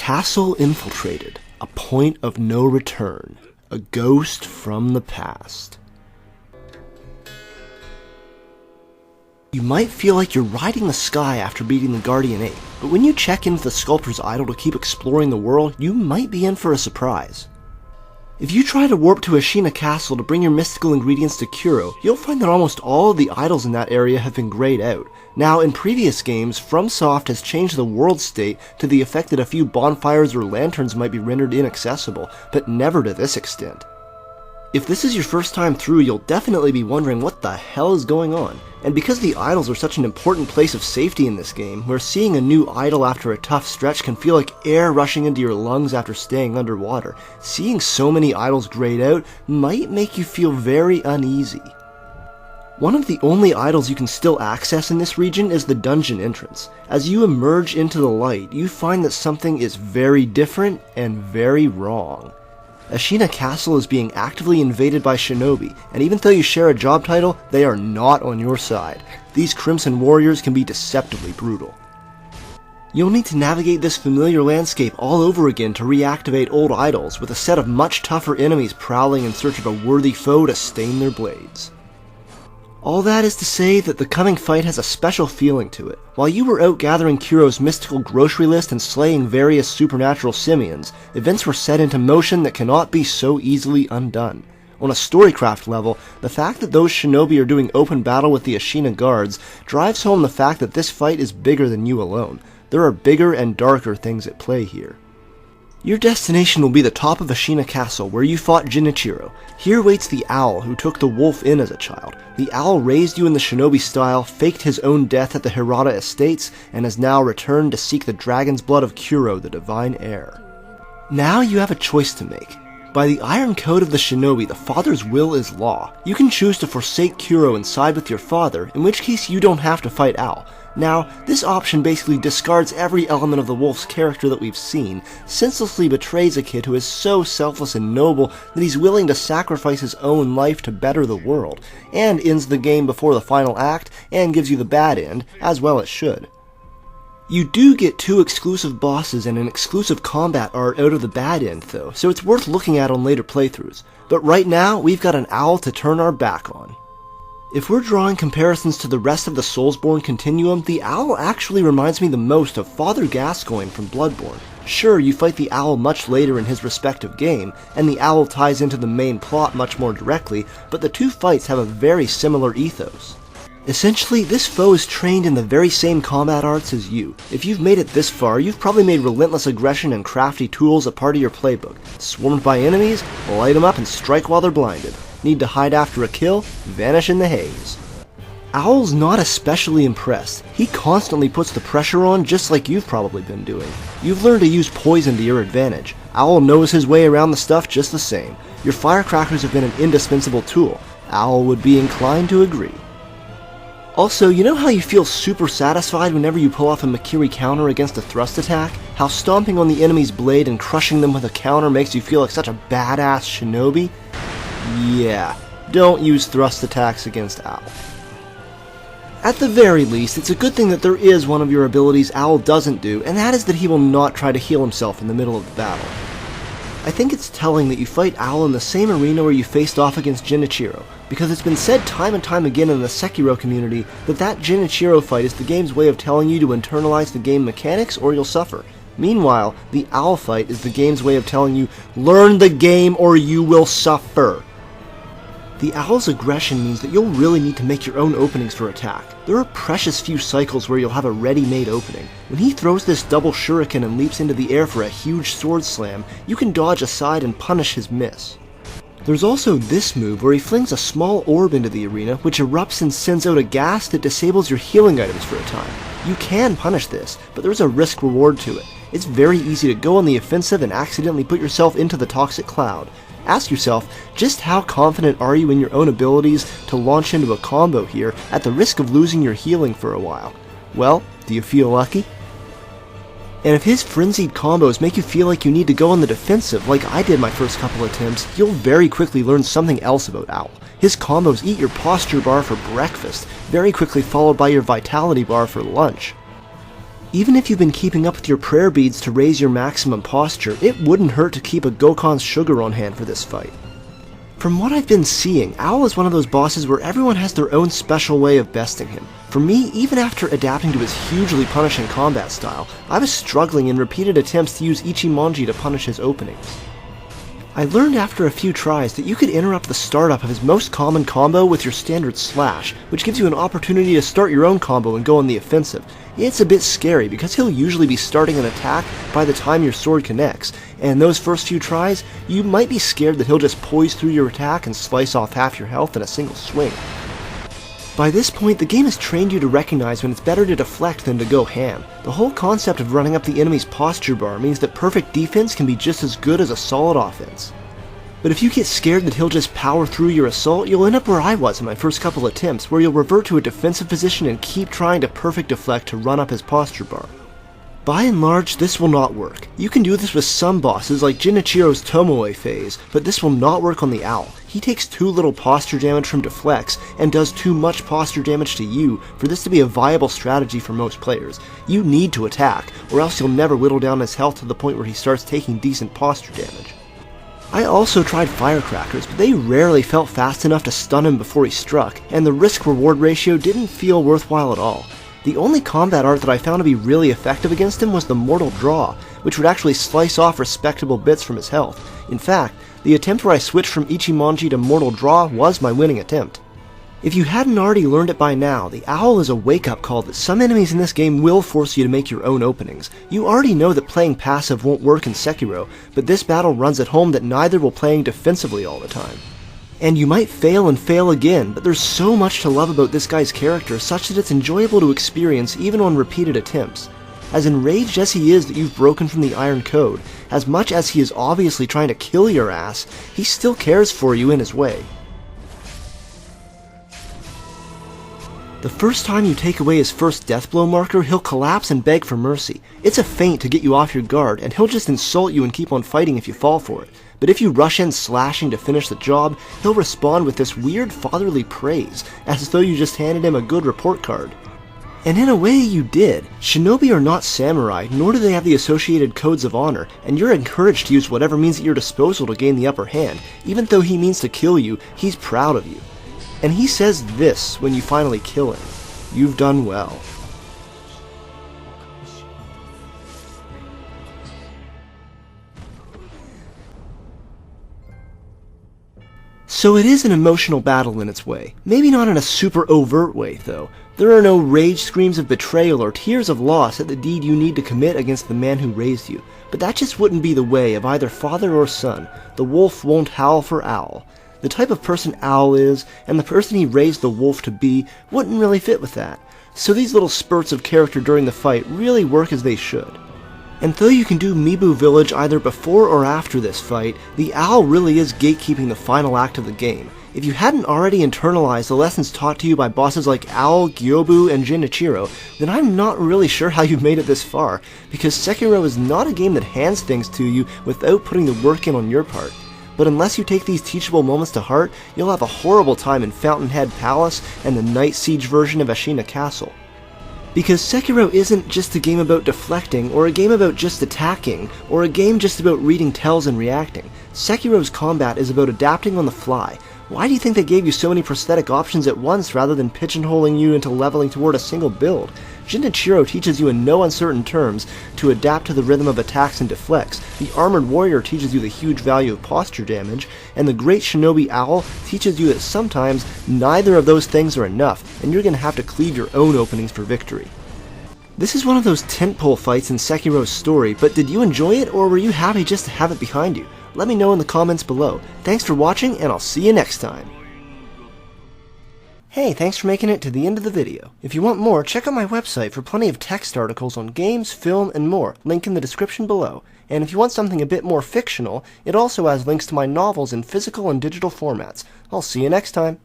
Castle infiltrated, a point of no return, a ghost from the past. You might feel like you're riding the sky after beating the Guardian Ape, but when you check in with the Sculptor's Idol to keep exploring the world, you might be in for a surprise. If you try to warp to Ashina Castle to bring your mystical ingredients to Kuro, you'll find that almost all of the idols in that area have been grayed out. Now, in previous games, FromSoft has changed the world state to the effect that a few bonfires or lanterns might be rendered inaccessible, but never to this extent. If this is your first time through, you'll definitely be wondering what the hell is going on. And because the idols are such an important place of safety in this game, where seeing a new idol after a tough stretch can feel like air rushing into your lungs after staying underwater, seeing so many idols grayed out might make you feel very uneasy. One of the only idols you can still access in this region is the dungeon entrance. As you emerge into the light, you find that something is very different and very wrong. Ashina Castle is being actively invaded by Shinobi, and even though you share a job title, they are not on your side. These Crimson Warriors can be deceptively brutal. You'll need to navigate this familiar landscape all over again to reactivate old idols, with a set of much tougher enemies prowling in search of a worthy foe to stain their blades. All that is to say that the coming fight has a special feeling to it. While you were out gathering Kuro's mystical grocery list and slaying various supernatural simians, events were set into motion that cannot be so easily undone. On a storycraft level, the fact that those shinobi are doing open battle with the Ashina guards drives home the fact that this fight is bigger than you alone. There are bigger and darker things at play here. Your destination will be the top of Ashina Castle, where you fought Genichiro. Here waits the owl who took the wolf in as a child. The owl raised you in the shinobi style, faked his own death at the Hirata Estates, and has now returned to seek the dragon's blood of Kuro, the divine heir. Now you have a choice to make. By the iron code of the shinobi, the father's will is law. You can choose to forsake Kuro and side with your father, in which case you don't have to fight Owl. Now, this option basically discards every element of the wolf's character that we've seen, senselessly betrays a kid who is so selfless and noble that he's willing to sacrifice his own life to better the world, and ends the game before the final act, and gives you the bad end, as well it should. You do get 2 exclusive bosses and an exclusive combat art out of the bad end though, so it's worth looking at on later playthroughs. But right now, we've got an owl to turn our back on. If we're drawing comparisons to the rest of the Soulsborne continuum, the owl actually reminds me the most of Father Gascoigne from Bloodborne. Sure, you fight the owl much later in his respective game, and the owl ties into the main plot much more directly, but the two fights have a very similar ethos. Essentially, this foe is trained in the very same combat arts as you. If you've made it this far, you've probably made relentless aggression and crafty tools a part of your playbook. Swarmed by enemies? Light them up and strike while they're blinded. Need to hide after a kill? Vanish in the haze. Owl's not especially impressed. He constantly puts the pressure on just like you've probably been doing. You've learned to use poison to your advantage. Owl knows his way around the stuff just the same. Your firecrackers have been an indispensable tool. Owl would be inclined to agree. Also, you know how you feel super satisfied whenever you pull off a Makiri counter against a thrust attack? How stomping on the enemy's blade and crushing them with a counter makes you feel like such a badass shinobi? Yeah, don't use thrust attacks against Owl. At the very least, it's a good thing that there is one of your abilities Owl doesn't do, and that is that he will not try to heal himself in the middle of the battle. I think it's telling that you fight Owl in the same arena where you faced off against Genichiro, because it's been said time and time again in the Sekiro community that that Genichiro fight is the game's way of telling you to internalize the game mechanics or you'll suffer. Meanwhile, the Owl fight is the game's way of telling you, learn the game or you will suffer. The Owl's aggression means that you'll really need to make your own openings for attack. There are precious few cycles where you'll have a ready-made opening. When he throws this double shuriken and leaps into the air for a huge sword slam, you can dodge aside and punish his miss. There's also this move where he flings a small orb into the arena, which erupts and sends out a gas that disables your healing items for a time. You can punish this, but there's a risk-reward to it. It's very easy to go on the offensive and accidentally put yourself into the toxic cloud. Ask yourself, just how confident are you in your own abilities to launch into a combo here at the risk of losing your healing for a while? Well, do you feel lucky? And if his frenzied combos make you feel like you need to go on the defensive like I did my first couple attempts, you'll very quickly learn something else about Owl. His combos eat your posture bar for breakfast, very quickly followed by your vitality bar for lunch. Even if you've been keeping up with your prayer beads to raise your maximum posture, it wouldn't hurt to keep a Gokon's sugar on hand for this fight. From what I've been seeing, Owl is one of those bosses where everyone has their own special way of besting him. For me, even after adapting to his hugely punishing combat style, I was struggling in repeated attempts to use Ichimonji to punish his openings. I learned after a few tries that you could interrupt the startup of his most common combo with your standard slash, which gives you an opportunity to start your own combo and go on the offensive. It's a bit scary because he'll usually be starting an attack by the time your sword connects, and those first few tries, you might be scared that he'll just poise through your attack and slice off half your health in a single swing. By this point, the game has trained you to recognize when it's better to deflect than to go ham. The whole concept of running up the enemy's posture bar means that perfect defense can be just as good as a solid offense. But if you get scared that he'll just power through your assault, you'll end up where I was in my first couple attempts, where you'll revert to a defensive position and keep trying to perfect deflect to run up his posture bar. By and large, this will not work. You can do this with some bosses like Genichiro's Tomoe phase, but this will not work on the Owl. He takes too little posture damage from deflects and does too much posture damage to you for this to be a viable strategy for most players. You need to attack, or else you'll never whittle down his health to the point where he starts taking decent posture damage. I also tried firecrackers, but they rarely felt fast enough to stun him before he struck, and the risk-reward ratio didn't feel worthwhile at all. The only combat art that I found to be really effective against him was the Mortal Draw, which would actually slice off respectable bits from his health. In fact, the attempt where I switched from Ichimonji to Mortal Draw was my winning attempt. If you hadn't already learned it by now, the Owl is a wake-up call that some enemies in this game will force you to make your own openings. You already know that playing passive won't work in Sekiro, but this battle runs at home that neither will playing defensively all the time. And you might fail and fail again, but there's so much to love about this guy's character such that it's enjoyable to experience even on repeated attempts. As enraged as he is that you've broken from the Iron Code, as much as he is obviously trying to kill your ass, he still cares for you in his way. The first time you take away his first deathblow marker, he'll collapse and beg for mercy. It's a feint to get you off your guard, and he'll just insult you and keep on fighting if you fall for it. But if you rush in slashing to finish the job, he'll respond with this weird fatherly praise, as though you just handed him a good report card. And in a way you did. Shinobi are not samurai, nor do they have the associated codes of honor, and you're encouraged to use whatever means at your disposal to gain the upper hand. Even though he means to kill you, he's proud of you. And he says this when you finally kill him: "You've done well." So it is an emotional battle in its way. Maybe not in a super overt way, though. There are no rage screams of betrayal or tears of loss at the deed you need to commit against the man who raised you. But that just wouldn't be the way of either father or son. The wolf won't howl for Owl. The type of person Owl is, and the person he raised the wolf to be, wouldn't really fit with that. So these little spurts of character during the fight really work as they should. And though you can do Mibu Village either before or after this fight, the Owl really is gatekeeping the final act of the game. If you hadn't already internalized the lessons taught to you by bosses like Owl, Gyobu, and Genichiro, then I'm not really sure how you've made it this far, because Sekiro is not a game that hands things to you without putting the work in on your part. But unless you take these teachable moments to heart, you'll have a horrible time in Fountainhead Palace and the Night Siege version of Ashina Castle. Because Sekiro isn't just a game about deflecting, or a game about just attacking, or a game just about reading tells and reacting. Sekiro's combat is about adapting on the fly. Why do you think they gave you so many prosthetic options at once rather than pigeonholing you into leveling toward a single build? Genichiro teaches you in no uncertain terms to adapt to the rhythm of attacks and deflects, the Armored Warrior teaches you the huge value of posture damage, and the Great Shinobi Owl teaches you that sometimes neither of those things are enough, and you're going to have to cleave your own openings for victory. This is one of those tentpole fights in Sekiro's story, but did you enjoy it, or were you happy just to have it behind you? Let me know in the comments below. Thanks for watching, and I'll see you next time. Hey, thanks for making it to the end of the video. If you want more, check out my website for plenty of text articles on games, film, and more, link in the description below. And if you want something a bit more fictional, it also has links to my novels in physical and digital formats. I'll see you next time.